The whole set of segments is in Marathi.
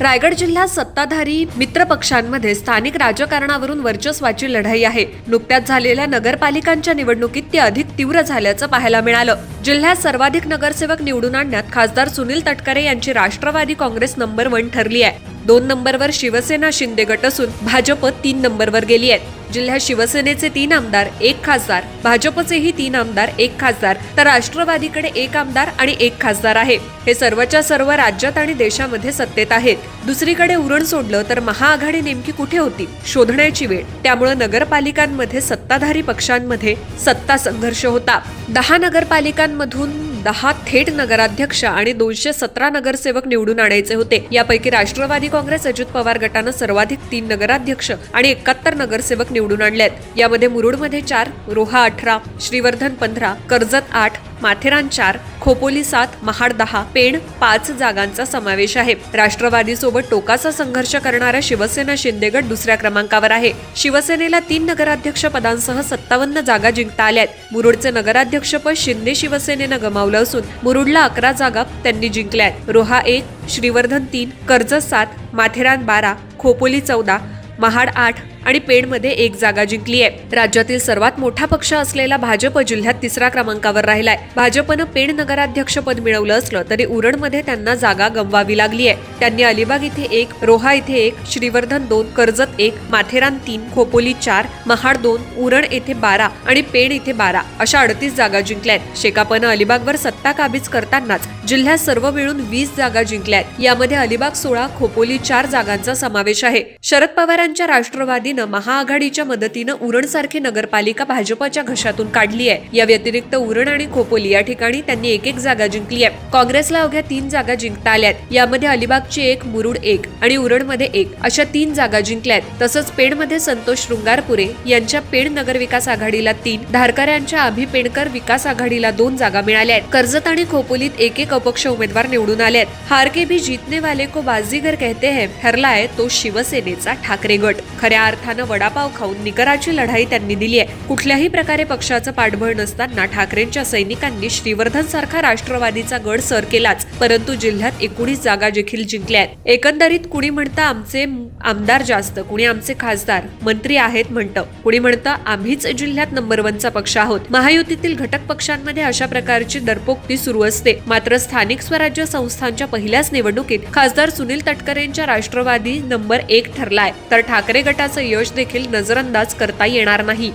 रायगड जिल्ह्यात सत्ताधारी मित्र पक्षांमध्ये स्थानिक राजकारणावरून वर्चस्वाची लढाई आहे. नुकत्याच झालेल्या नगरपालिकांच्या निवडणुकीत ती अधिक तीव्र झाल्याचं पाहायला मिळालं. जिल्ह्यात सर्वाधिक नगरसेवक निवडून आणण्यात खासदार सुनील तटकरे यांची राष्ट्रवादी काँग्रेस नंबर 1 ठरली आहे. 2 नंबरवर शिवसेना शिंदे गट असून भाजप 3 नंबरवर गेली आहे. जिल्ह्यात शिवसेनेचे 3 आमदार, 1 खासदार, भाजपचेही 3 आमदार, 1 खासदार, तर राष्ट्रवादीकडे 1 आमदार आणि 1 खासदार आहे. हे सर्वच्या सर्व राज्यात आणि देशामध्ये सत्तेत आहेत. दुसरीकडे उरण सोडलं तर महाआघाडी नेमकी कुठे होती शोधण्याची वेळ. त्यामुळे नगरपालिकांमध्ये सत्ताधारी पक्षांमध्ये सत्ता संघर्ष होता. 10 नगरपालिकांमधून 10 थेट नगराध्यक्ष आणि 217 नगरसेवक निवडून आणायचे होते. यापैकी राष्ट्रवादी काँग्रेस अजित पवार गटानं सर्वाधिक 3 नगराध्यक्ष आणि 71 नगरसेवक निवडून आणलेत. यामध्ये मुरुडमध्ये 4, रोहा 18, श्रीवर्धन 15, कर्जत 8, माथेरान 4, खोपोली 7, महाड 10, पेण 5 जागांचा समावेश आहे. राष्ट्रवादी सोबत टोकाचा संघर्ष करणारा शिवसेना शिंदे गट दुसऱ्या क्रमांकावर आहे. शिवसेनेला 3 नगराध्यक्ष पदांसह 57 जागा जिंकता आल्यात. मुरुडचे नगराध्यक्षपद शिंदे शिवसेनेनं गमावलं असून मुरुडला 11 जागा त्यांनी जिंकल्यात. रोहा 1, श्रीवर्धन 3, कर्जत 7, माथेरान 12, खोपोली 14, महाड 8 आणि पेणमध्ये 1 जागा जिंकली आहे. राज्यातील सर्वात मोठा पक्ष असलेला भाजप जिल्ह्यात 3ऱ्या क्रमांकावर राहिलाय. भाजपनं पेण नगराध्यक्षपद मिळवलं असलं तरी उरणमध्ये त्यांना जागा गमवावी लागली आहे. त्यांनी अलिबाग इथे 1, रोहा इथे 1, श्रीवर्धन 2, कर्जत 1, माथेरान 3, खोपोली 4, महाड 2, उरण येथे 12 आणि पेण इथे 12 अशा 38 जागा जिंकल्यात. शेकापनं अलिबागवर सत्ता काबीज करतानाच जिल्ह्यात सर्व मिळून 20 जागा जिंकल्यात. यामध्ये अलिबाग 16, खोपोली 4 जागांचा समावेश आहे. शरद पवारांच्या राष्ट्रवादी महाआघाडीच्या मदतीनं उरणसारखी नगरपालिका भाजपच्या घशातून काढली आहे. या व्यतिरिक्त उरण आणि खोपोली या ठिकाणी त्यांनी 1-1 जागा जिंकली आहे. काँग्रेसला अवघ्या 3 जागा जिंकता आल्यात. यामध्ये अलिबागची 1, मुरुड 1 आणि उरणमध्ये 1 अशा 3 जागा जिंकल्यात. तसंच पेणमध्ये संतोष शृंगारपुरे यांच्या पेण नगर विकास आघाडीला 3, धारकऱ्यांच्या अभि पेणकर विकास आघाडीला 2 जागा मिळाल्या आहेत. कर्जत आणि खोपोलीत 1-1 अपक्ष उमेदवार निवडून आले आहेत. हार के भी जीतने वाले को बाजीगर कहते हैं ठरलाय तो शिवसेनेचा ठाकरे गट. खऱ्या अर्थानं वडापाव खाऊन निकराची लढाई त्यांनी दिली आहे. कुठल्याही प्रकारे पक्षाचं पाठबळ नसताना ठाकरेंच्या सैनिकांनी श्रीवर्धन सारखा राष्ट्रवादीचा गड सर केलाच, परंतु जिल्ह्यात 19 जागा देखील जिंकल्यात. एकंदरीत कुणी म्हणतं आमचे आमदार जास्त, कुणी आमचे खासदार मंत्री आहेत म्हणतं, कुणी म्हणतं आम्हीच जिल्ह्यात नंबर 1चा पक्ष आहोत. महायुतीतील घटक पक्षांमध्ये अशा प्रकारची दरपोक्ती सुरू असते. मात्र स्थानिक स्वराज्य संस्थांच्या पहिल्याच निवडणुकीत खासदार सुनील तटकरेंच्या राष्ट्रवादी नंबर 1 ठरलाय, तर ठाकरे गटाचं यश देखील नजरअंदाज करता येणार नाही.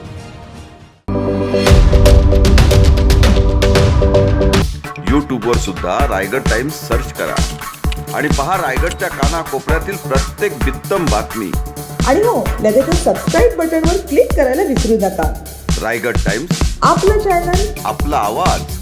यूट्यूबवर सुद्धा रायगड टाइम्स सर्च करा आणि पहा रायगडच्या कानाकोपऱ्यातील प्रत्येक बित्तम बातमी. आणि हो, लगेच सबस्क्राईब बटनवर क्लिक करायला विसरू नका. रायगड टाइम्स, आपलं चॅनल, आपला आवाज.